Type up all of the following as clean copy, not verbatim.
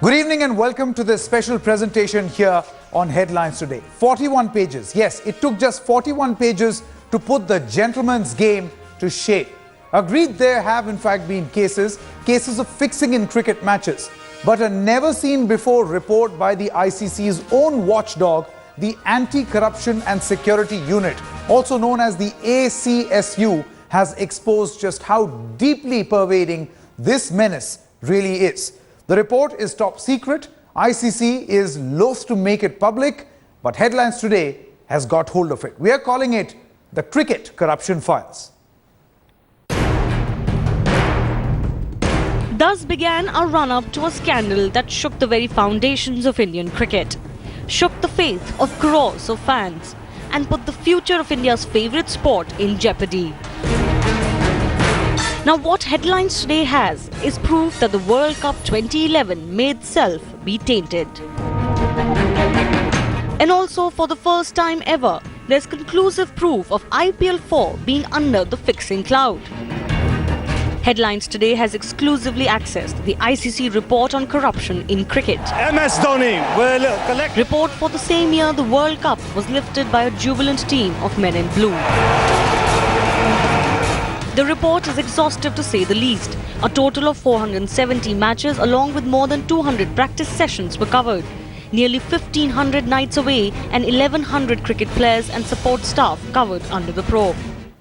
Good evening and welcome to this special presentation here on Headlines Today. 41 pages. Yes, it took just 41 pages to put the gentleman's game to shame. Agreed, there have in fact been cases of fixing in cricket matches. But a never-seen-before report by the ICC's own watchdog, the Anti-Corruption and Security Unit, also known as the ACSU, has exposed just how deeply pervading this menace really is. The report is top secret. ICC is loath to make it public, but Headlines Today has got hold of it. We are calling it the Cricket Corruption Files. Thus began a run-up to a scandal that shook the very foundations of Indian cricket, shook the faith of crores of fans, and put the future of India's favourite sport in jeopardy. Now what Headlines Today has is proof that the World Cup 2011 may itself be tainted. And also, for the first time ever, there's conclusive proof of IPL 4 being under the fixing cloud. Headlines Today has exclusively accessed the ICC report on corruption in cricket. MS Dhoni will collect. Report for the same year the World Cup was lifted by a jubilant team of men in blue. The report is exhaustive to say the least. A total of 470 matches along with more than 200 practice sessions were covered. Nearly 1,500 nights away and 1,100 cricket players and support staff covered under the probe.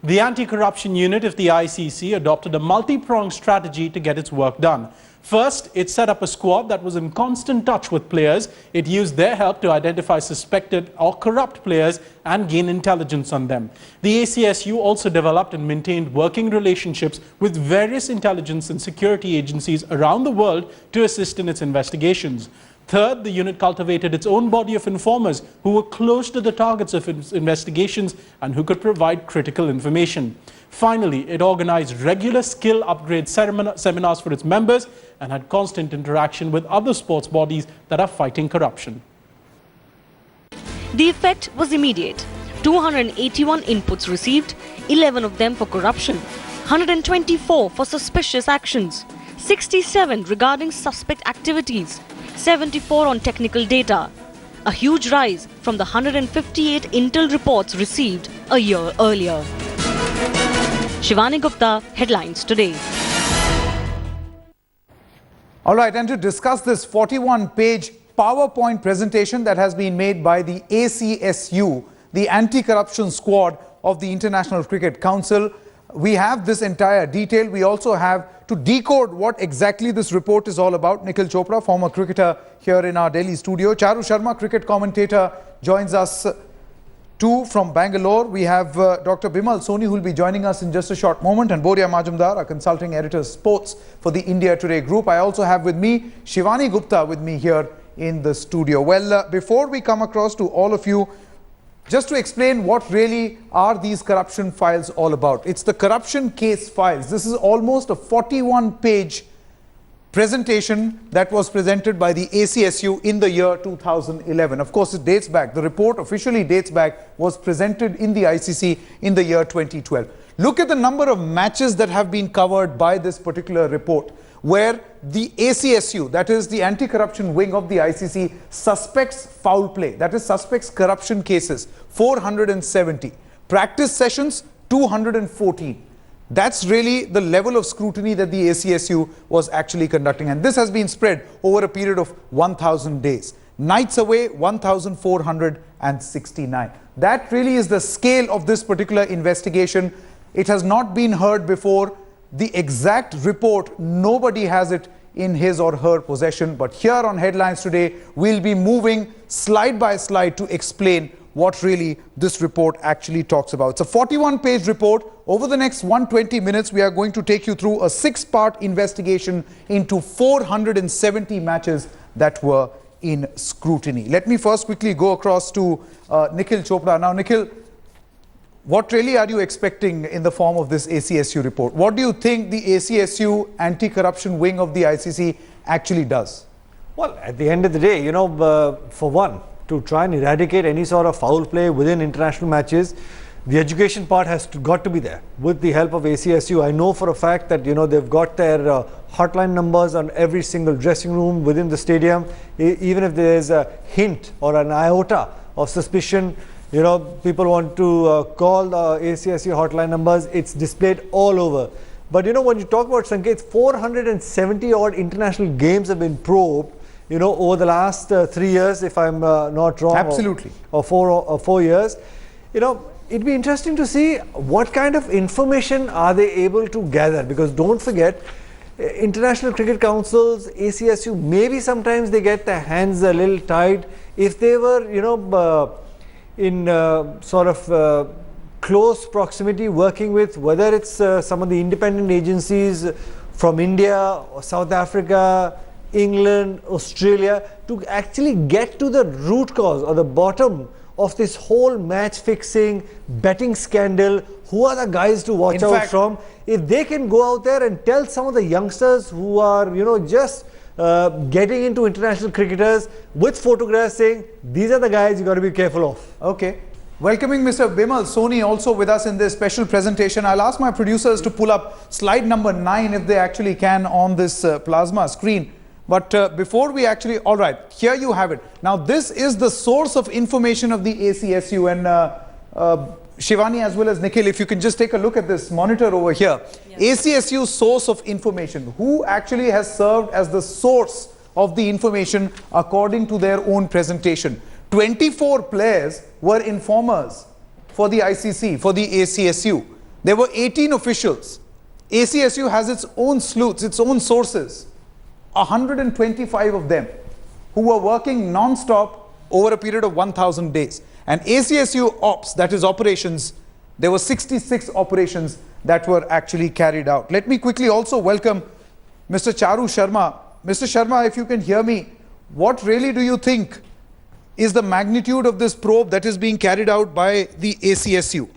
The Anti-Corruption Unit of the ICC adopted a multi-pronged strategy to get its work done. First, it set up a squad that was in constant touch with players. It used their help to identify suspected or corrupt players and gain intelligence on them. The ACSU also developed and maintained working relationships with various intelligence and security agencies around the world to assist in its investigations. Third, the unit cultivated its own body of informers who were close to the targets of its investigations and who could provide critical information. Finally, it organized regular skill upgrade seminars for its members and had constant interaction with other sports bodies that are fighting corruption. The effect was immediate. 281 inputs received, 11 of them for corruption, 124 for suspicious actions, 67 regarding suspect activities, 74 on technical data. A huge rise from the 158 intel reports received a year earlier. Shivani Gupta, Headlines Today. All right, and to discuss this 41-page PowerPoint presentation that has been made by the ACSU, the Anti-Corruption Squad of the International Cricket Council, we have this entire detail. We also have to decode what exactly this report is all about. Nikhil Chopra, former cricketer here in our Delhi studio. Charu Sharma, cricket commentator, joins us too from Bangalore. We have Dr. Bimal Soni, who will be joining us in just a short moment, and Boria Majumdar, a consulting editor sports for the India Today group. I also have with me Shivani Gupta with me here in the studio. Well, before we come across to all of you, just to explain what really are these corruption files all about. It's the corruption case files. This is almost a 41-page presentation that was presented by the ACSU in the year 2011. Of course, it dates back. The report officially dates back, was presented in the ICC in the year 2012. Look at the number of matches that have been covered by this particular report, where the ACSU, that is the anti-corruption wing of the ICC, suspects foul play, that is suspects corruption cases, 470. Practice sessions, 214. That's really the level of scrutiny that the ACSU was actually conducting. And this has been spread over a period of 1,000 days. Nights away, 1,469. That really is the scale of this particular investigation. It has not been heard before. The exact report, nobody has it in his or her possession. But here on Headlines Today, we'll be moving slide by slide to explain what really this report actually talks about. It's a 41-page report. Over the next 120 minutes, we are going to take you through a 6-part investigation into 470 matches that were in scrutiny. Let me first quickly go across to Nikhil Chopra. Now, Nikhil, what really are you expecting in the form of this ACSU report? What do you think the ACSU anti-corruption wing of the ICC actually does? Well, at the end of the day, for one, to try and eradicate any sort of foul play within international matches, the education part has got to be there. With the help of ACSU, I know for a fact that, you know, they've got their hotline numbers on every single dressing room within the stadium. Even if there's a hint or an iota of suspicion, you know, people want to call the ACSU hotline numbers, it's displayed all over. But, you know, when you talk about Sanket, 470 odd international games have been probed, you know, over the last 3 years, if I'm not wrong. Absolutely. Or 4 years. You know, it'd be interesting to see what kind of information are they able to gather, because don't forget, international cricket councils, ACSU, maybe sometimes they get their hands a little tied. If they were, you know, in sort of close proximity working with, whether it's some of the independent agencies from India or South Africa, England, Australia, to actually get to the root cause or the bottom of this whole match fixing, betting scandal, who are the guys to watch out from? If they can go out there and tell some of the youngsters who are, you know, just getting into international cricketers with photographs saying, these are the guys you got to be careful of. Okay. Welcoming Mr. Bimal Soni also with us in this special presentation. I'll ask my producers to pull up slide number 9 if they actually can on this plasma screen. But before we actually, all right, here you have it. Now this is the source of information of the ACSU, and Shivani as well as Nikhil, if you can just take a look at this monitor over here. Yes. ACSU source of information. Who actually has served as the source of the information according to their own presentation? 24 players were informers for the ICC, for the ACSU. There were 18 officials. ACSU has its own sleuths, its own sources. 125 of them who were working non-stop over a period of 1,000 days. And ACSU ops, that is operations, there were 66 operations that were actually carried out. Let me quickly also welcome Mr. Charu Sharma. Mr. Sharma, if you can hear me, what really do you think is the magnitude of this probe that is being carried out by the ACSU?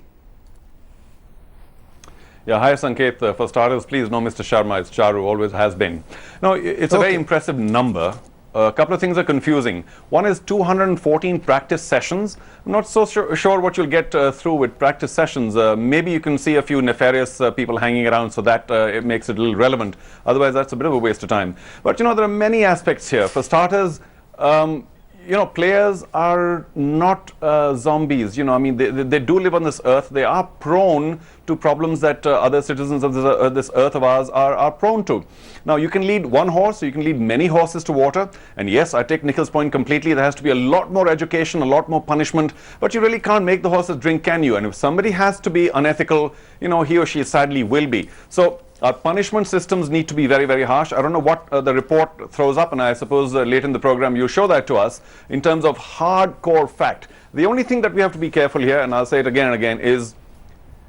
Yeah, hi Sanket. For starters, please know Mr. Sharma. It's Charu, always has been. No, it's a very impressive number. A couple of things are confusing. One is 214 practice sessions. I'm not so sure what you'll get through with practice sessions. Maybe you can see a few nefarious people hanging around, so that it makes it a little relevant. Otherwise, that's a bit of a waste of time. But, you know, there are many aspects here. For starters, you know, players are not zombies. You know, I mean, they do live on this earth. They are prone to problems that other citizens of this earth of ours are prone to. Now, you can lead one horse, or you can lead many horses to water. And yes, I take Nikhil's point completely. There has to be a lot more education, a lot more punishment. But you really can't make the horses drink, can you? And if somebody has to be unethical, you know, he or she sadly will be. So our punishment systems need to be very, very harsh. I don't know what the report throws up, and I suppose late in the program you'll show that to us in terms of hardcore fact. The only thing that we have to be careful here, and I'll say it again and again, is,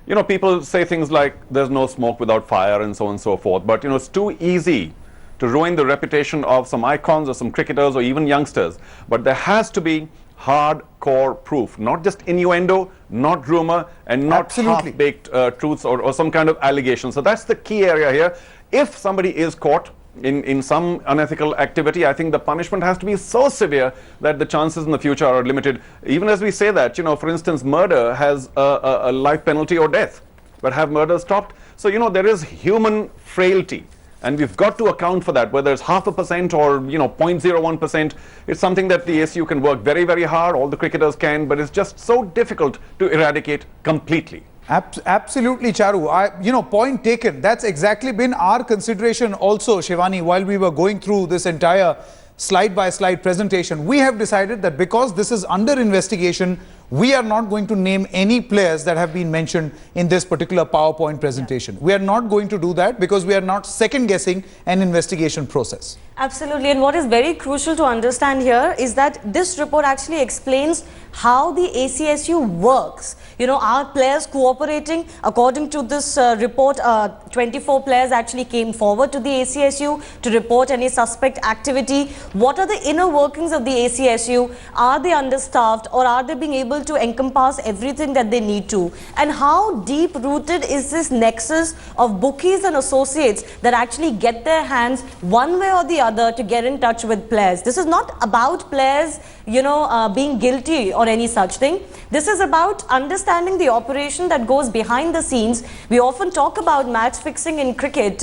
you know, people say things like there's no smoke without fire and so on and so forth. But, you know, it's too easy to ruin the reputation of some icons or some cricketers or even youngsters. But there has to be hardcore proof, not just innuendo, not rumor, and not half-baked truths or some kind of allegation. So that's the key area here. If somebody is caught in some unethical activity, I think the punishment has to be so severe that the chances in the future are limited. Even as we say that, you know, for instance, murder has a life penalty or death, but have murder stopped? So, you know, there is human frailty. And we've got to account for that, whether it's 0.5% or, you know, 0.01%. It's something that the ACU can work very, very hard. All the cricketers can, but it's just so difficult to eradicate completely. Absolutely, Charu. You know, point taken. That's exactly been our consideration also, Shivani, while we were going through this entire slide-by-slide presentation. We have decided that because this is under investigation, we are not going to name any players that have been mentioned in this particular PowerPoint presentation. We are not going to do that because we are not second-guessing an investigation process. Absolutely, and what is very crucial to understand here is that this report actually explains how the ACSU works. You know, are players cooperating? According to this report, 24 players actually came forward to the ACSU to report any suspect activity. What are the inner workings of the ACSU? Are they understaffed, or are they being able able to encompass everything that they need to? And how deep rooted is this nexus of bookies and associates that actually get their hands one way or the other to get in touch with players? This is not about players, being guilty or any such thing. This is about understanding the operation that goes behind the scenes. We often talk about match fixing in cricket,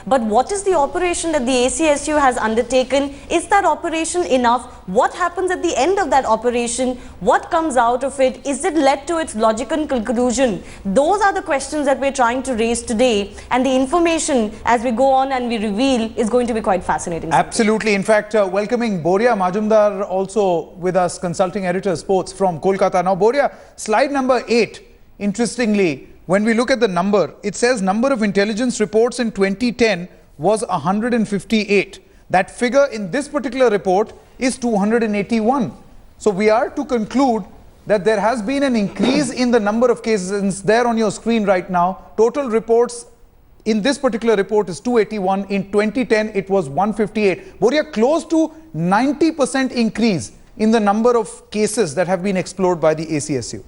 but what is the operation that the ACSU has undertaken? Is that operation enough? What happens at the end of that operation? What comes out of it? Is it led to its logical conclusion? Those are the questions that we're trying to raise today, and the information as we go on and we reveal is going to be quite fascinating. Absolutely. In fact, welcoming Boria Majumdar also with us, consulting editor sports from Kolkata. Now, Boria, slide number 8, interestingly, when we look at the number, it says number of intelligence reports in 2010 was 158. That figure in this particular report is 281. So we are to conclude that there has been an increase in the number of cases, and it's there on your screen right now. Total reports in this particular report is 281. In 2010, it was 158. Boria, close to 90% increase in the number of cases that have been explored by the ACSU.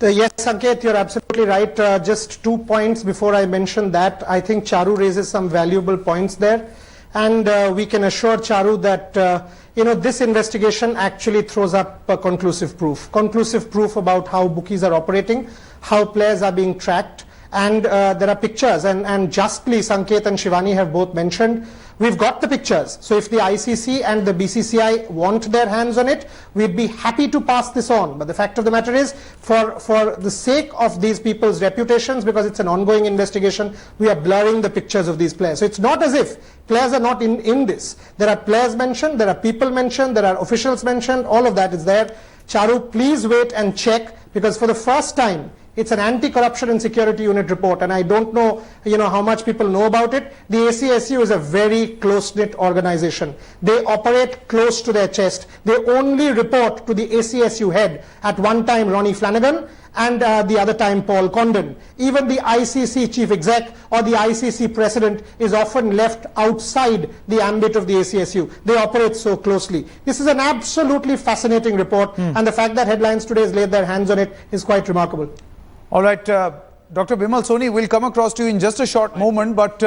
Yes, Sanket, you're absolutely right. Just 2 points before I mention that. I think Charu raises some valuable points there. And we can assure Charu that, this investigation actually throws up conclusive proof about how bookies are operating, how players are being tracked. And there are pictures, and justly Sanket and Shivani have both mentioned, we've got the pictures. So if the ICC and the BCCI want their hands on it, we'd be happy to pass this on. But the fact of the matter is, for the sake of these people's reputations, because it's an ongoing investigation, we are blurring the pictures of these players. So it's not as if players are not in this. There are players mentioned, there are people mentioned, there are officials mentioned, all of that is there. Charu, please wait and check, because for the first time, it's an anti-corruption and security unit report, and I don't know, how much people know about it. The ACSU is a very close-knit organization. They operate close to their chest. They only report to the ACSU head, at one time Ronnie Flanagan, and the other time Paul Condon. Even the ICC chief exec or the ICC president is often left outside the ambit of the ACSU. They operate so closely. This is an absolutely fascinating report, and the fact that Headlines Today has laid their hands on it is quite remarkable. All right, Dr. Bimal Soni, we'll come across to you in just a short moment, but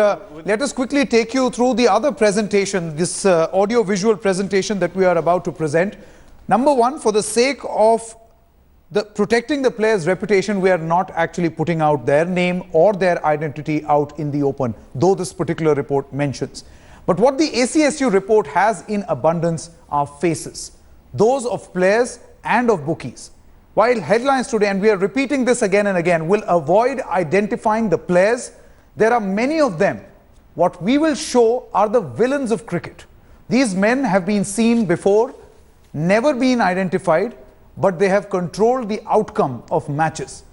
let us quickly take you through the other presentation, this audio-visual presentation that we are about to present. Number one, for the sake of protecting the player's reputation, we are not actually putting out their name or their identity out in the open, though this particular report mentions. But what the ACSU report has in abundance are faces, those of players and of bookies. While Headlines Today, and we are repeating this again and again, will avoid identifying the players, there are many of them. What we will show are the villains of cricket. These men have been seen before, never been identified, but they have controlled the outcome of matches,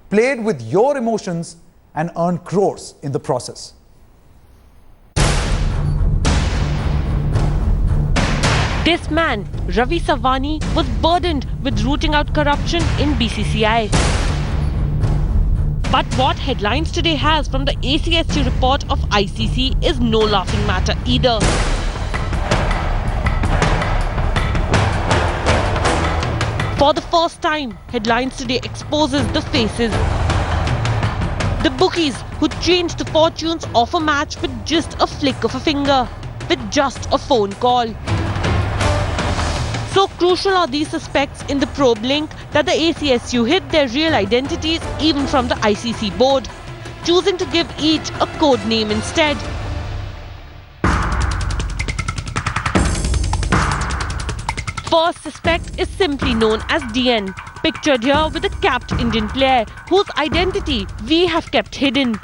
played with your emotions, and earned crores in the process. This man, Ravi Savani, was burdened with rooting out corruption in BCCI. But what Headlines Today has from the ACSU report of ICC is no laughing matter either. For the first time, Headlines Today exposes the faces. The bookies who changed the fortunes of a match with just a flick of a finger, with just a phone call. So crucial are these suspects in the probe link that the ACSU hid their real identities even from the ICC board, choosing to give each a code name instead. First suspect is simply known as DN, pictured here with a capped Indian player whose identity we have kept hidden.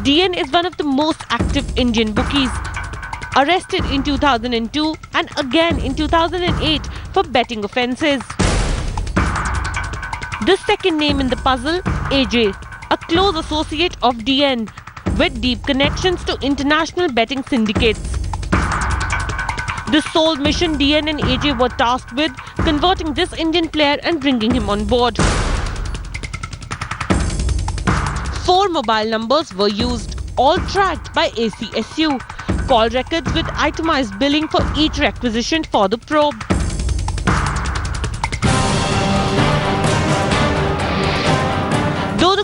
DN is one of the most active Indian bookies, arrested in 2002 and again in 2008 for betting offences. The second name in the puzzle, AJ, a close associate of DN with deep connections to international betting syndicates. The sole mission DN and AJ were tasked with converting this Indian player and bringing him on board. 4 mobile numbers were used, all tracked by ACSU. Call records with itemized billing for each requisitioned for the probe.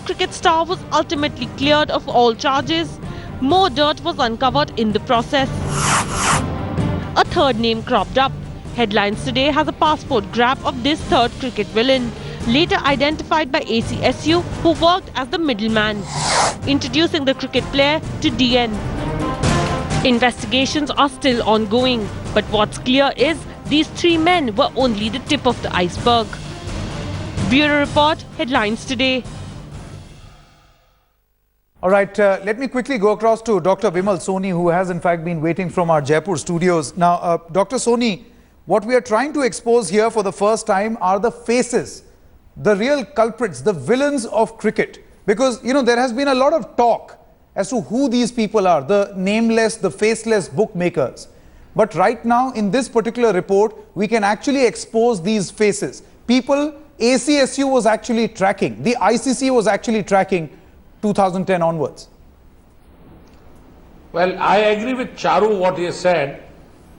cricket star was ultimately cleared of all charges, more dirt was uncovered in the process. A third name cropped up. Headlines Today has a passport grab of this third cricket villain, later identified by ACSU, who worked as the middleman, introducing the cricket player to DN. Investigations are still ongoing, but what's clear is these three men were only the tip of the iceberg. Bureau Report, Headlines Today. All right, let me quickly go across to Dr. Bimal Soni, who has in fact been waiting from our Jaipur studios. Now, Dr. Soni, what we are trying to expose here for the first time are the faces, the real culprits, the villains of cricket. Because, you know, there has been a lot of talk as to who these people are, the nameless, the faceless bookmakers. But right now, in this particular report, we can actually expose these faces. People ACSU was actually tracking, the ICC was actually tracking 2010 onwards. Well, I agree with Charu what he has said,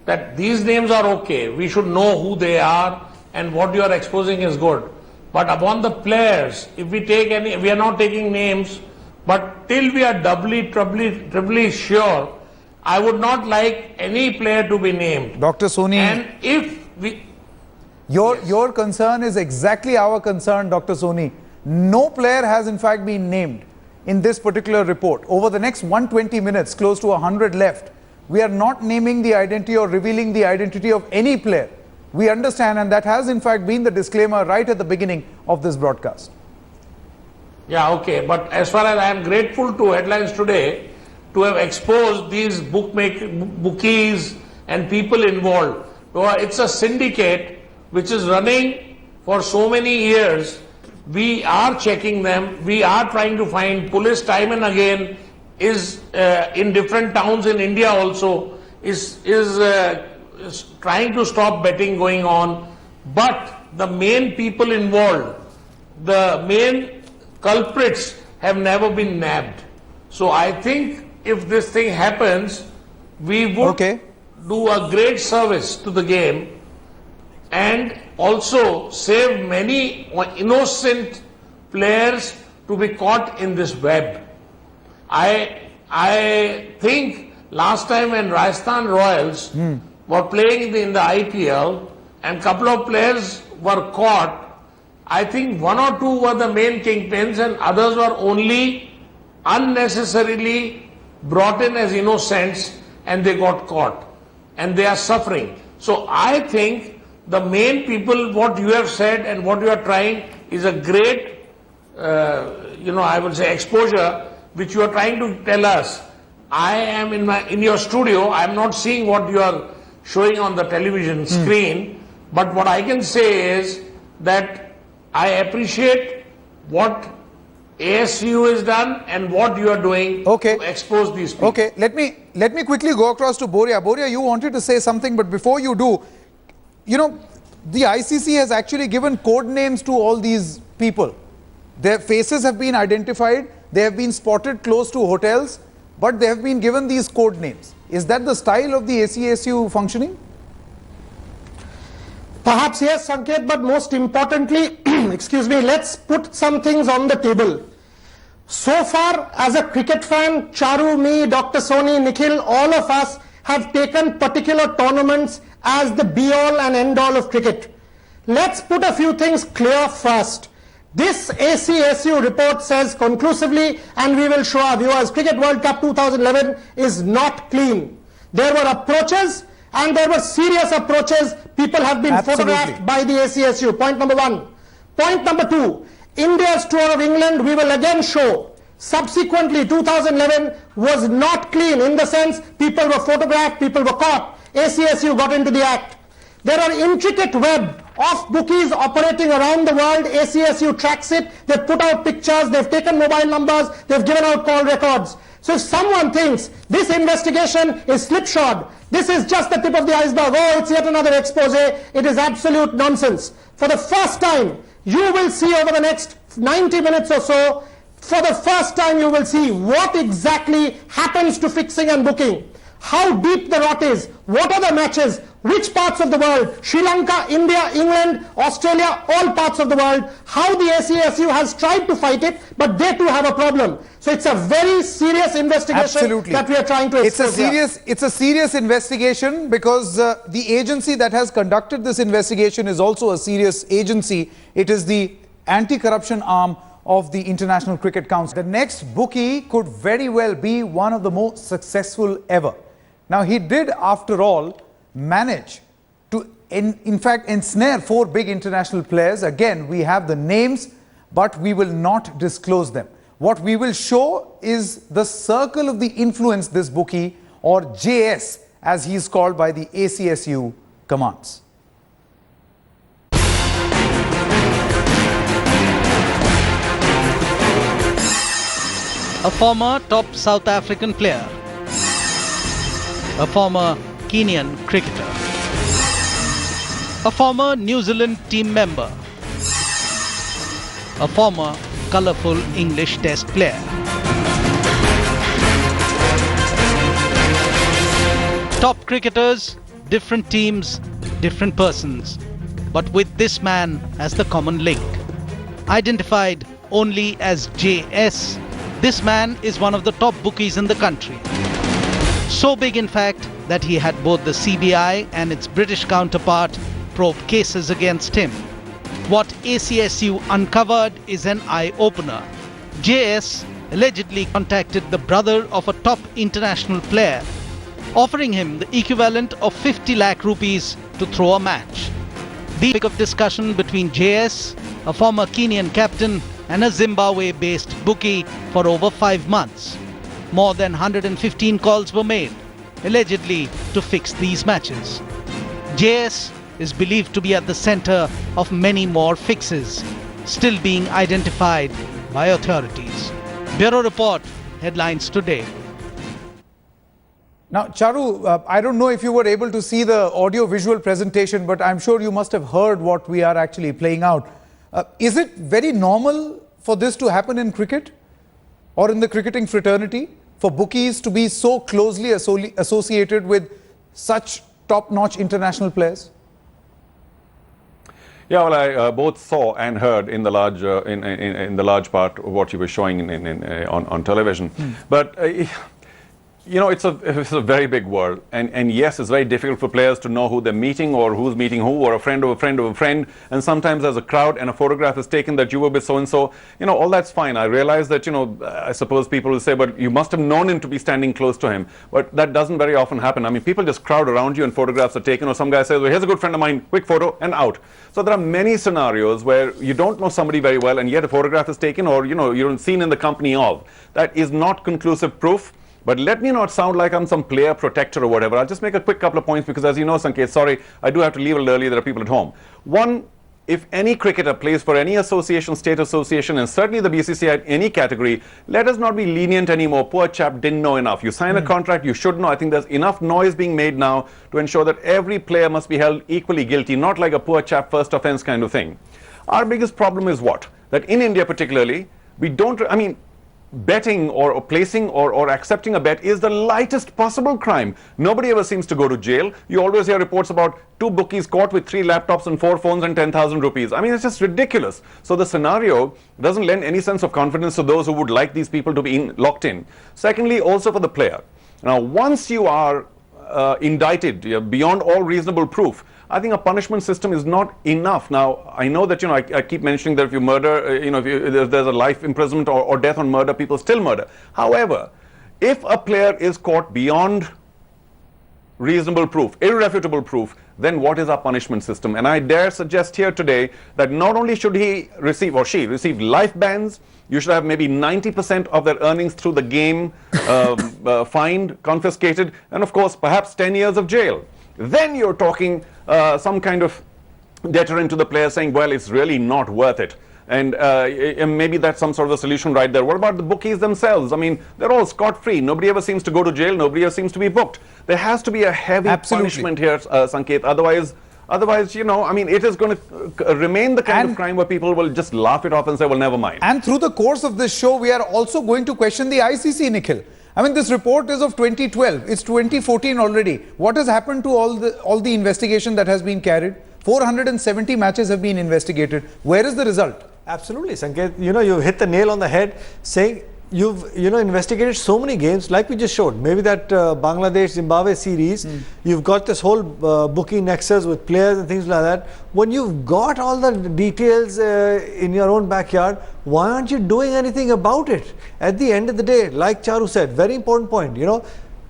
that these names are okay. We should know who they are and what you are exposing is good. But upon the players, if we take any, we are not taking names, but till we are trebly sure, I would not like any player to be named. Dr. Soni, and if we... Your concern is exactly our concern, Dr. Soni. No player has in fact been named in this particular report. Over the next 120 minutes, close to 100 left, we are not naming the identity or revealing the identity of any player. We understand, and that has in fact been the disclaimer right at the beginning of this broadcast. Yeah, okay. But as far as I am grateful to Headlines Today to have exposed these bookies and people involved. It's a syndicate which is running for so many years. We are checking them. We are trying to find. Police time and again is in different towns in India also is trying to stop betting going on. But the main people involved, the main culprits have never been nabbed. So I think if this thing happens, we would do a great service to the game and also save many innocent players to be caught in this web. I think last time when Rajasthan Royals were playing in the IPL and couple of players were caught, I think one or two were the main kingpins and others were only unnecessarily brought in as innocents and they got caught and they are suffering. So I think the main people, what you have said and what you are trying is a great, I would say exposure, which you are trying to tell us. I am in your studio, I am not seeing what you are showing on the television screen, but what I can say is that I appreciate what ASU has done and what you are doing to expose these people. Okay, let me quickly go across to Boria. Boria, you wanted to say something, but before you do, you know, the ICC has actually given code names to all these people. Their faces have been identified, they have been spotted close to hotels, but they have been given these code names. Is that the style of the ACSU functioning? Perhaps yes, Sanket, but most importantly, excuse me, let's put some things on the table. So far, as a cricket fan, Charu, me, Dr. Soni, Nikhil, all of us have taken particular tournaments as the be-all and end-all of cricket. Let's put a few things clear first. This ACSU report says conclusively, and we will show our viewers, Cricket World Cup 2011 is not clean. There were approaches, and there were serious approaches. People have been photographed by the ACSU. Point number one. Point number two, India's tour of England, we will again show. Subsequently, 2011 was not clean in the sense people were photographed, people were caught. ACSU got into the act. There are intricate web of bookies operating around the world. ACSU tracks it. They've put out pictures. They've taken mobile numbers. They've given out call records. So if someone thinks this investigation is slipshod, this is just the tip of the iceberg, oh, it's yet another expose, it is absolute nonsense. For the first time, you will see over the next 90 minutes or so, for the first time you will see what exactly happens to fixing and booking. how deep the rot is, what are the matches, which parts of the world, Sri Lanka, India, England, Australia, all parts of the world, how the ACSU has tried to fight it, but they too have a problem. So it's a very serious investigation that we are trying to expose. It's a serious investigation because the agency that has conducted this investigation is also a serious agency. It is the anti-corruption arm of the International Cricket Council. The next bookie could very well be one of the most successful ever. Now, he did, after all, manage to, in fact, ensnare 4 big international players. Again, we have the names, but we will not disclose them. What we will show is the circle of the influence this bookie, or JS, as he is called by the ACSU, commands. A former top South African player, a former Kenyan cricketer, a former New Zealand team member, a former colourful English Test player. Top cricketers, different teams, different persons, but with this man as the common link. Identified only as JS, this man is one of the top bookies in the country. So big, in fact, that he had both the CBI and its British counterpart probe cases against him. What ACSU uncovered is an eye-opener. JS allegedly contacted the brother of a top international player, offering him the equivalent of 50 lakh rupees to throw a match. The topic of discussion between JS, a former Kenyan captain, and a Zimbabwe-based bookie for over 5 months. More than 115 calls were made, allegedly to fix these matches. JS is believed to be at the center of many more fixes, still being identified by authorities. Bureau Report, headlines today. Now, Charu, I don't know if you were able to see the audio-visual presentation, but I'm sure you must have heard what we are actually playing out. Is it very normal for this to happen in cricket or in the cricketing fraternity, for bookies to be so closely associated with such top-notch international players? Yeah, well, I both saw and heard in the large in the large part of what you were showing on television. But you know, it's a very big world, and yes, it's very difficult for players to know who they're meeting or who's meeting who, or a friend of a friend of a friend. And sometimes there's a crowd and a photograph is taken that you were with so and so. You know, all that's fine. I realize that, you know, I suppose people will say, but you must have known him to be standing close to him. But that doesn't very often happen. I mean, people just crowd around you and photographs are taken, or some guy says, well, here's a good friend of mine, quick photo, and out. So there are many scenarios where you don't know somebody very well, and yet a photograph is taken, or, you know, you're seen in the company of. That is not conclusive proof. But let me not sound like I'm some player protector or whatever. I'll just make a quick couple of points because, as you know, Sanket, sorry, I do have to leave a little early. There are people at home. One, if any cricketer plays for any association, state association, and certainly the BCCI, any category, let us not be lenient anymore. Poor chap didn't know enough. You sign a contract, you should know. I think there's enough noise being made now to ensure that every player must be held equally guilty, not like a poor chap first offense kind of thing. Our biggest problem is what? That in India particularly, we don't, I mean, betting or placing or accepting a bet is the lightest possible crime. Nobody ever seems to go to jail. You always hear reports about 2 bookies caught with 3 laptops and 4 phones and 10,000 rupees. I mean, it's just ridiculous. So the scenario doesn't lend any sense of confidence to those who would like these people to be locked in. Secondly, also for the player. Now, once you are indicted beyond all reasonable proof, I think a punishment system is not enough. Now, I know that, you know, I keep mentioning that if you murder, you know, if there's a life imprisonment or death on murder, people still murder. However, if a player is caught beyond reasonable proof, irrefutable proof, then what is our punishment system? And I dare suggest here today that not only should he receive, or she receive, life bans, you should have maybe 90% of their earnings through the game fined, confiscated, and of course, perhaps 10 years of jail. Then you're talking some kind of deterrent to the player, saying, well, it's really not worth it. And maybe that's some sort of a solution right there. What about the bookies themselves? I mean, they're all scot-free. Nobody ever seems to go to jail. Nobody ever seems to be booked. There has to be a heavy punishment here, Sanket. Otherwise, you know, I mean, it is going to remain the kind of crime where people will just laugh it off and say, well, never mind. And through the course of this show, we are also going to question the ICC, Nikhil. I mean, this report is of 2012. It's 2014 already. What has happened to all the investigation that has been carried? 470 matches have been investigated. Where is the result? Absolutely, Sanket. You know, you hit the nail on the head saying you've, investigated so many games like we just showed. Maybe that Bangladesh-Zimbabwe series, you've got this whole booking nexus with players and things like that. When you've got all the details in your own backyard, why aren't you doing anything about it? At the end of the day, like Charu said, very important point,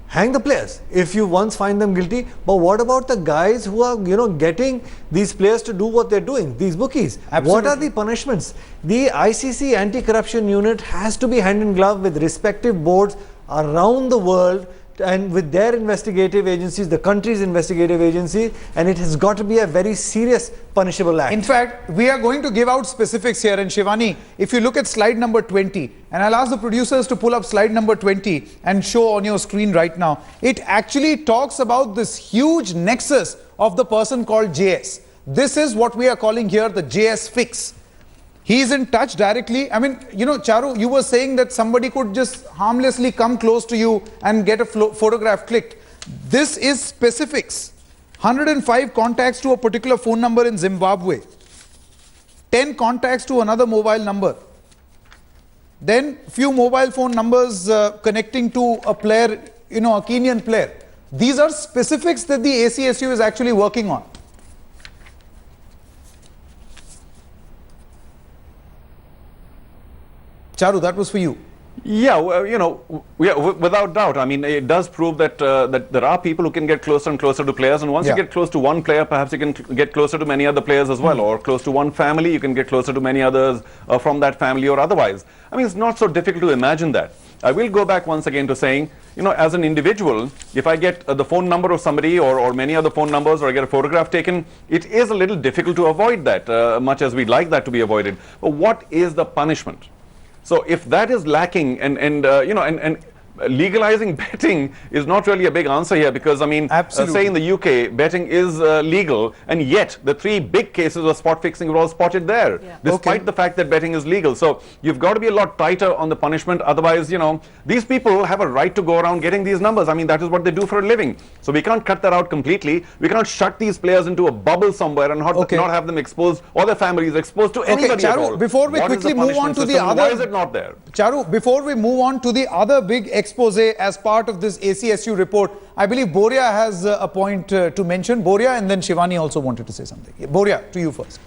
hang the players if you once find them guilty. But what about the guys who are, getting these players to do what they're doing, these bookies? Absolutely. What are the punishments? The ICC Anti-Corruption Unit has to be hand in glove with respective boards around the world and with their investigative agencies, the country's investigative agency, and it has got to be a very serious punishable act. In fact, we are going to give out specifics here. And Shivani, if you look at slide number 20, and I'll ask the producers to pull up slide number 20 and show on your screen right now, it actually talks about this huge nexus of the person called JS. This is what we are calling here the JS fix. He is in touch directly. I mean, Charu, you were saying that somebody could just harmlessly come close to you and get a photograph clicked. This is specifics. 105 contacts to a particular phone number in Zimbabwe. 10 contacts to another mobile number. Then few mobile phone numbers connecting to a player, a Kenyan player. These are specifics that the ACSU is actually working on. Charu, that was for you. Yeah, without doubt. I mean, it does prove that that there are people who can get closer and closer to players, and once you get close to one player, perhaps you can get closer to many other players as well, or close to one family, you can get closer to many others from that family or otherwise. I mean, it's not so difficult to imagine that. I will go back once again to saying, as an individual, if I get the phone number of somebody or many other phone numbers, or I get a photograph taken, it is a little difficult to avoid that, much as we'd like that to be avoided. But what is the punishment? So if that is lacking, and legalizing betting is not really a big answer here, because I mean, say in the UK, betting is legal, and yet the 3 big cases of spot fixing were all spotted there, despite the fact that betting is legal. So you've got to be a lot tighter on the punishment. Otherwise, these people have a right to go around getting these numbers. I mean, that is what they do for a living. So we can't cut that out completely. We cannot shut these players into a bubble somewhere and not have them exposed, or their families exposed to anybody at all. Before we quickly move on to the other, why is it not there? Charu, before we move on to the other big expose as part of this ACSU report, I believe Boria has a point to mention. Boria, and then Shivani also wanted to say something. Boria, to you first.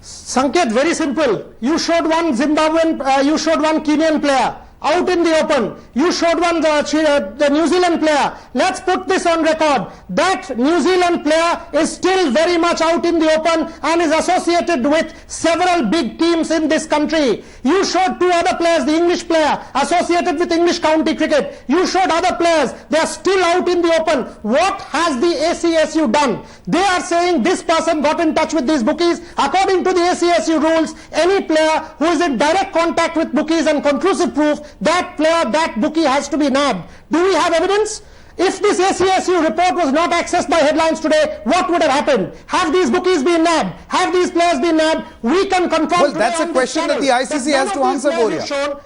Sanket, very simple. You showed one Zimbabwean, you showed one Kenyan player out in the open. You showed one the New Zealand player. Let's put this on record. That New Zealand player is still very much out in the open and is associated with several big teams in this country. You showed 2 other players, the English player associated with English county cricket. You showed other players. They are still out in the open. What has the ACSU done? They are saying this person got in touch with these bookies. According to the ACSU rules, any player who is in direct contact with bookies and conclusive proof, that player, that bookie has to be nabbed. Do we have evidence? If this ACSU report was not accessed by headlines today, what would have happened? Have these bookies been nabbed? Have these players been nabbed? We can confirm. Well, that's a question that the ICC has to answer, Boria.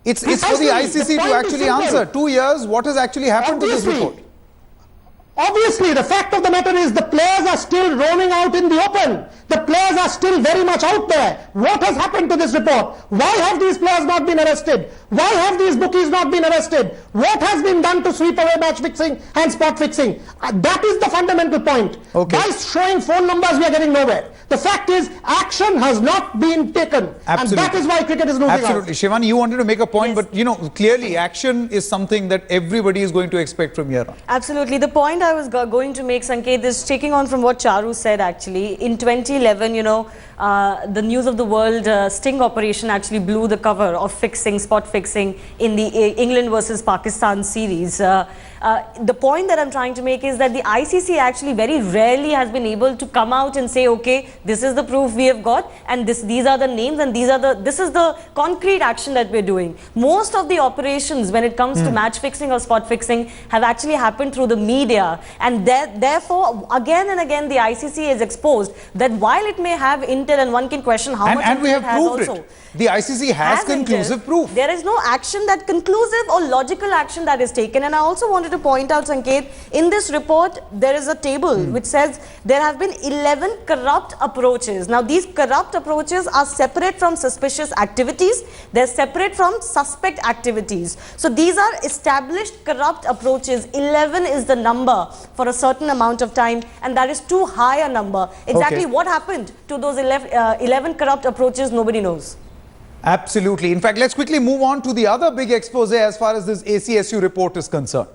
It's for the ICC to actually answer. 2 years, what has actually happened to this report? Obviously, the fact of the matter is the players are still roaming out in the open. The players are still very much out there. What has happened to this report? Why have these players not been arrested? Why have these bookies not been arrested? What has been done to sweep away match fixing and spot fixing? That is the fundamental point. By showing phone numbers, we are getting nowhere. The fact is, action has not been taken. And that is why cricket is losing out. Shivani, you wanted to make a point, but clearly action is something that everybody is going to expect from here on. Absolutely. The point I was going to make, Sanket, is taking on from what Charu said actually. In 2011, the News of the World sting operation actually blew the cover of spot fixing in the England versus Pakistan series. The point that I'm trying to make is that the ICC actually very rarely has been able to come out and say, okay, this is the proof we have got, and these are the names, and this is the concrete action that we're doing. Most of the operations when it comes to match fixing or spot fixing have actually happened through the media, and therefore again and again the ICC is exposed that while it may have intel and one can question how much And we have it has proved also. it. The ICC has conclusive intel, proof. There is no action that conclusive or logical action that is taken. And I also wanted to point out, Sanket, in this report, there is a table which says there have been 11 corrupt approaches. Now, these corrupt approaches are separate from suspicious activities. They're separate from suspect activities. So these are established corrupt approaches. 11 is the number for a certain amount of time, and that is too high a number. Exactly what happened to those 11 corrupt approaches, nobody knows. Absolutely. In fact, let's quickly move on to the other big expose as far as this ACSU report is concerned.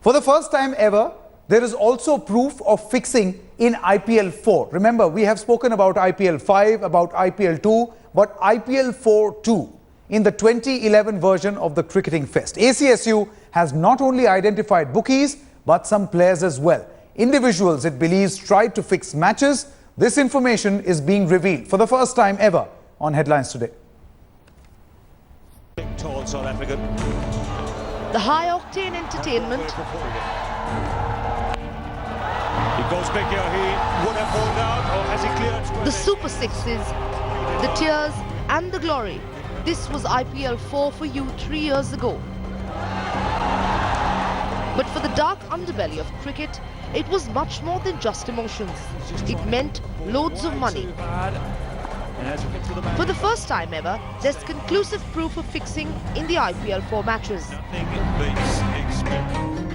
For the first time ever, there is also proof of fixing in IPL 4. Remember, we have spoken about IPL 5, about IPL 2, but IPL 4 too, in the 2011 version of the Cricketing Fest. ACSU has not only identified bookies, but some players as well. Individuals, it believes, tried to fix matches. This information is being revealed for the first time ever on Headlines Today. Tall South African. The high-octane entertainment, He goes big here. He would have pulled out, or has he cleared? the Super Sixes, the tears and the glory. This was IPL 4 for you 3 years ago. But for the dark underbelly of cricket, it was much more than just emotions. It meant loads of money. For the first time ever, there's conclusive proof of fixing in the IPL 4 matches.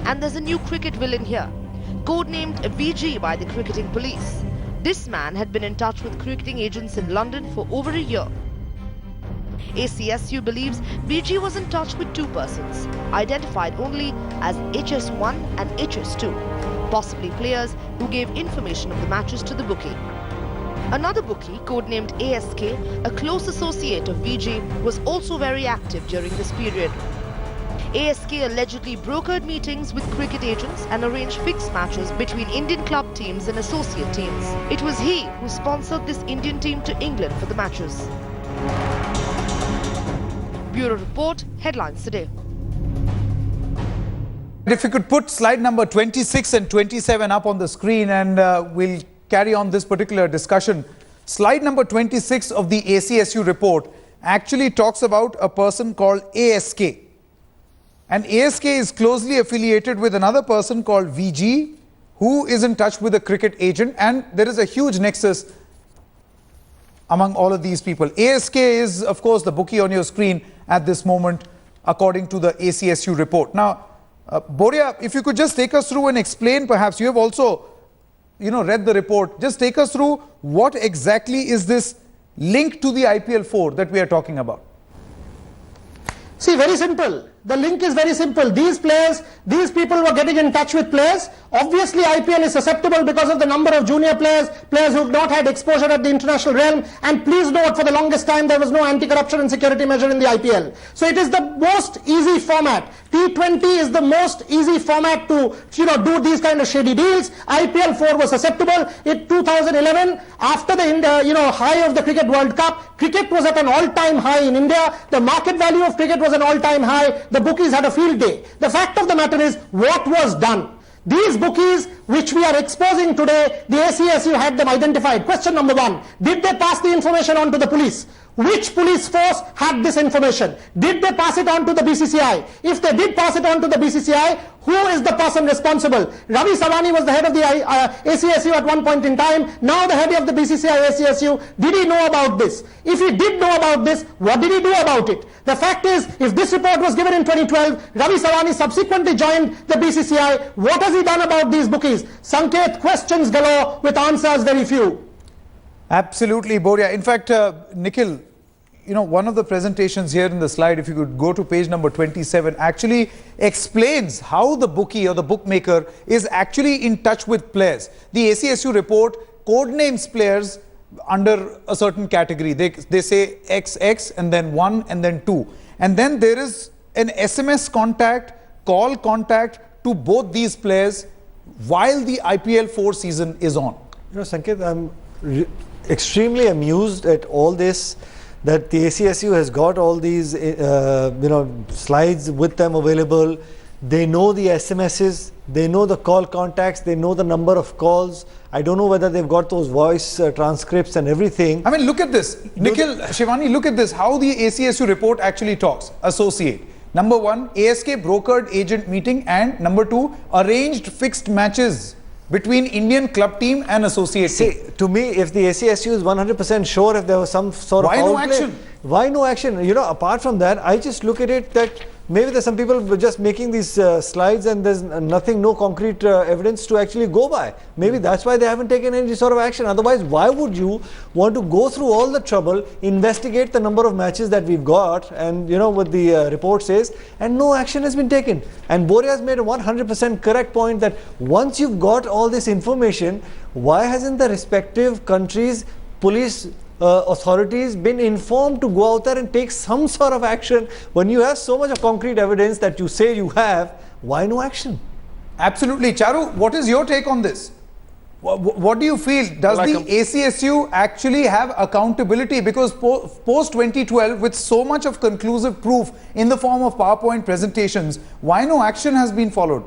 And there's a new cricket villain here, codenamed VG by the cricketing police. This man had been in touch with cricketing agents in London for over a year. ACSU believes VG was in touch with two persons, identified only as HS1 and HS2, possibly players who gave information of the matches to the bookie. Another bookie, codenamed ASK, a close associate of VG, was also very active during this period. ASK allegedly brokered meetings with cricket agents and arranged fixed matches between Indian club teams and associate teams. It was he who sponsored this Indian team to England for the matches. Bureau Report, Headlines Today. If you could put slide number 26 and 27 up on the screen, and we'll carry on this particular discussion. Slide number 26 of the ACSU report actually talks about a person called ASK. And ASK is closely affiliated with another person called VG, who is in touch with a cricket agent, and there is a huge nexus among all of these people. ASK is, of course, the bookie on your screen at this moment, according to the ACSU report. Now, Boria, if you could just take us through and explain, perhaps you have also read the report. Just take us through what exactly is this link to the IPL 4 that we are talking about. See, very simple. The link is very simple. These players, these people were getting in touch with players. Obviously, IPL is susceptible because of the number of junior players, players who have not had exposure at the international realm. And please note, for the longest time, there was no anti-corruption and security measure in the IPL. So it is the most easy format. T20 is the most easy format to, do these kind of shady deals. IPL 4 was susceptible. In 2011, after the high of the Cricket World Cup, cricket was at an all-time high in India. The market value of cricket was an all-time high. The bookies had a field day. The fact of the matter is, what was done? These bookies, which we are exposing today, the ACSU had them identified. Question number one, did they pass the information on to the police? Which police force had this information? Did they pass it on to the BCCI? If they did pass it on to the BCCI, who is the person responsible? Ravi Savani was the head of the ACSU at one point in time, now the head of the BCCI ACSU. Did he know about this? If he did know about this, what did he do about it? The fact is, if this report was given in 2012, Ravi Savani subsequently joined the BCCI. What has he done about these bookies? Sanket, questions galore with answers very few. Absolutely, Boria. In fact, Nikhil, one of the presentations here in the slide, if you could go to page number 27, actually explains how the bookie or the bookmaker is actually in touch with players. The ACSU report codenames players under a certain category. They say XX and then 1 and then 2. And then there is an SMS contact, call contact to both these players while the IPL 4 season is on. Sanket, I'm extremely amused at all this, that the ACSU has got all these slides with them available. They know the SMSs, they know the call contacts, they know the number of calls. I don't know whether they've got those voice transcripts and everything. I mean, look at this. Nikhil, Shivani, look at this. How the ACSU report actually talks. Associate. Number 1, ASK brokered agent meeting, and number 2, arranged fixed matches between Indian club team and associate team. See, to me, if the ACSU is 100% sure if there was some sort of foul play, why no action? You know, apart from that, I just look at it that maybe there's some people just making these slides and there's nothing, no concrete evidence to actually go by. Maybe that's why they haven't taken any sort of action. Otherwise, why would you want to go through all the trouble, investigate the number of matches that we've got, and you know what the report says, and no action has been taken. And Boria has made a 100% correct point that once you've got all this information, why hasn't the respective countries' police authorities been informed to go out there and take some sort of action? When you have so much of concrete evidence that you say you have, why no action? Absolutely. Charu, what is your take on this? What do you feel? Does the ACSU actually have accountability? Because post 2012, with so much of conclusive proof in the form of PowerPoint presentations, why no action has been followed?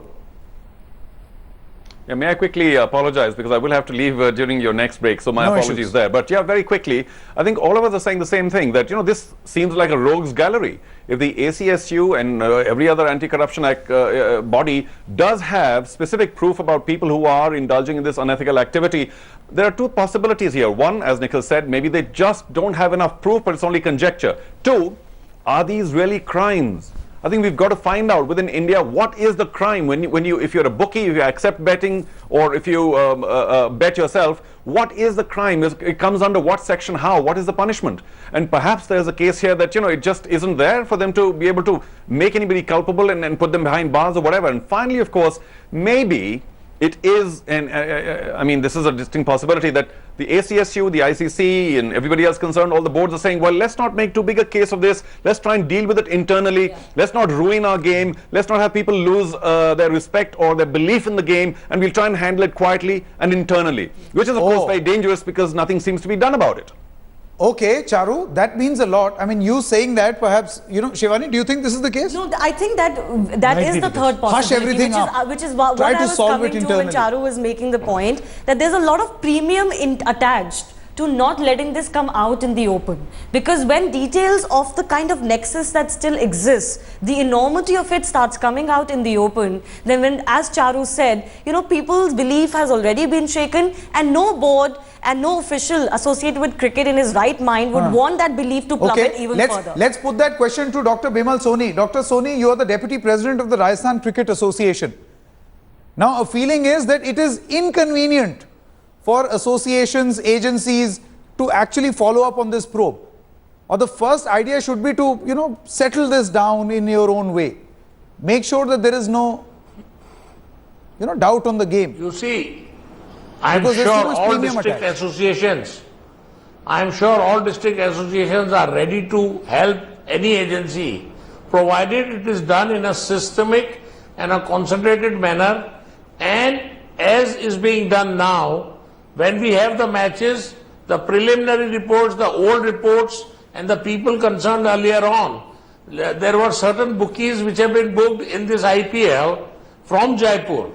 Yeah, may I quickly apologize, because I will have to leave during your next break, so my apologies there. But yeah, very quickly, I think all of us are saying the same thing, that, you know, this seems like a rogues gallery. If the ACSU and every other anti-corruption body does have specific proof about people who are indulging in this unethical activity, there are two possibilities here. One, as Nikhil said, maybe they just don't have enough proof, but it's only conjecture. Two, are these really crimes? I think we've got to find out within India what is the crime if you're a bookie, if you accept betting, or if you bet yourself. What is the crime? It comes under what section? How? What is the punishment? And perhaps there's a case here that, you know, it just isn't there for them to be able to make anybody culpable and put them behind bars or whatever. And finally, of course, maybe it is, and I mean, this is a distinct possibility, that the ACSU, the ICC, and everybody else concerned, all the boards are saying, well, let's not make too big a case of this. Let's try and deal with it internally. Yeah. Let's not ruin our game. Let's not have people lose their respect or their belief in the game, and we'll try and handle it quietly and internally, which is, of course, very dangerous, because nothing seems to be done about it. Okay, Charu, that means a lot. I mean, you saying that, perhaps, you know, Shivani, do you think this is the case? No, I think that is the third possibility. Hush everything up. Which is what I was coming to when Charu was making the point, that there's a lot of premium attached to not letting this come out in the open. Because when details of the kind of nexus that still exists, the enormity of it starts coming out in the open, then when, as Charu said, you know, people's belief has already been shaken, and no board and no official associated with cricket in his right mind would want that belief to plummet even further. Let's put that question to Dr. Bimal Soni. Dr. Soni, you are the Deputy President of the Rajasthan Cricket Association. Now, a feeling is that it is inconvenient for associations, agencies to actually follow up on this probe. Or the first idea should be to, you know, settle this down in your own way. Make sure that there is no, you know, doubt on the game. You see, I'm sure all district associations are ready to help any agency, provided it is done in a systemic and a concentrated manner, and as is being done now. When we have the matches, the preliminary reports, the old reports, and the people concerned earlier on, there were certain bookies which have been booked in this IPL from Jaipur.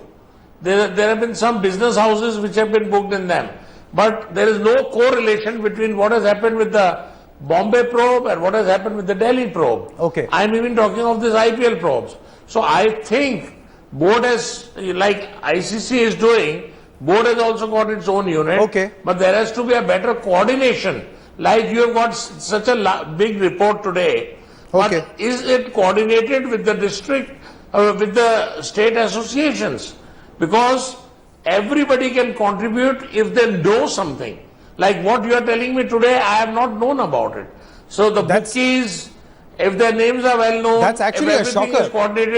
There have been some business houses which have been booked in them. But there is no correlation between what has happened with the Bombay probe and what has happened with the Delhi probe. Okay. I'm even talking of this IPL probes. So I think board has, like ICC is doing, board has also got its own unit. Okay. But there has to be a better coordination. Like you have got such a big report today. Okay. But is it coordinated with the district, with the state associations? Because everybody can contribute if they know something. Like what you are telling me today, I have not known about it. So the bookies, if their names are well known, that's actually a shocker.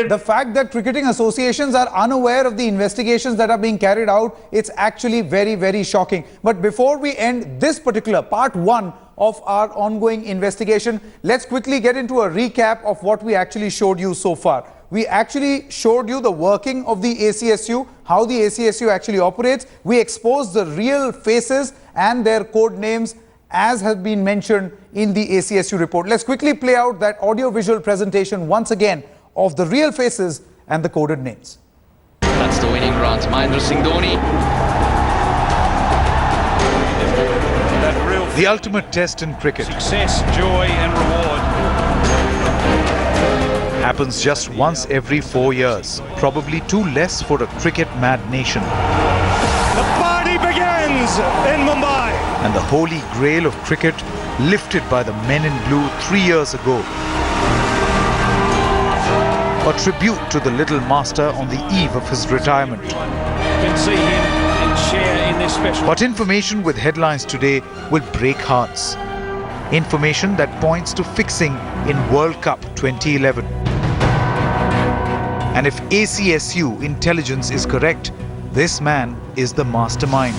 The fact that cricketing associations are unaware of the investigations that are being carried out, it's actually very, very shocking. But before we end this particular part 1 of our ongoing investigation, let's quickly get into a recap of what we actually showed you so far. We actually showed you the working of the ACSU, how the ACSU actually operates. We exposed the real faces and their code names as has been mentioned in the ACSU report. Let's quickly play out that audio-visual presentation once again of the real faces and the coded names. That's the winning runs. Mahendra Singh Dhoni. The ultimate test in cricket Success, joy and reward. happens just once every 4 years, probably too less for a cricket-mad nation. The party begins in Mumbai. And the holy grail of cricket lifted by the men in blue 3 years ago. A tribute to the little master on the eve of his retirement. You can see him and share in this special. But information with headlines today will break hearts. Information that points to fixing in World Cup 2011. And if ACSU intelligence is correct, this man is the mastermind.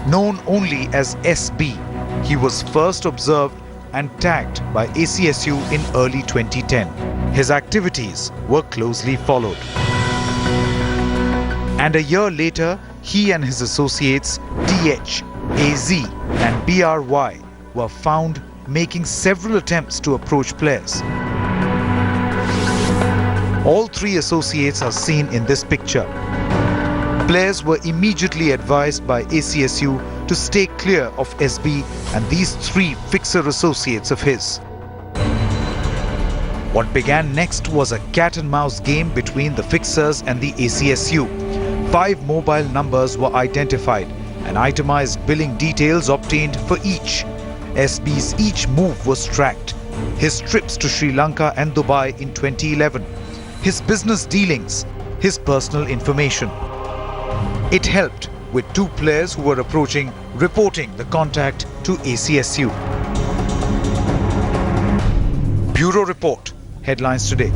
Known only as SB, he was first observed and tagged by ACSU in early 2010. His activities were closely followed. And a year later, he and his associates DH, AZ and BRY were found making several attempts to approach players. All three associates are seen in this picture. Players were immediately advised by ACSU to stay clear of SB and these three fixer associates of his. What began next was a cat-and-mouse game between the fixers and the ACSU. 5 mobile numbers were identified and itemized billing details obtained for each. SB's each move was tracked. His trips to Sri Lanka and Dubai in 2011. His business dealings, his personal information. It helped with 2 players who were approaching, reporting the contact to ACSU. Bureau Report, headlines today.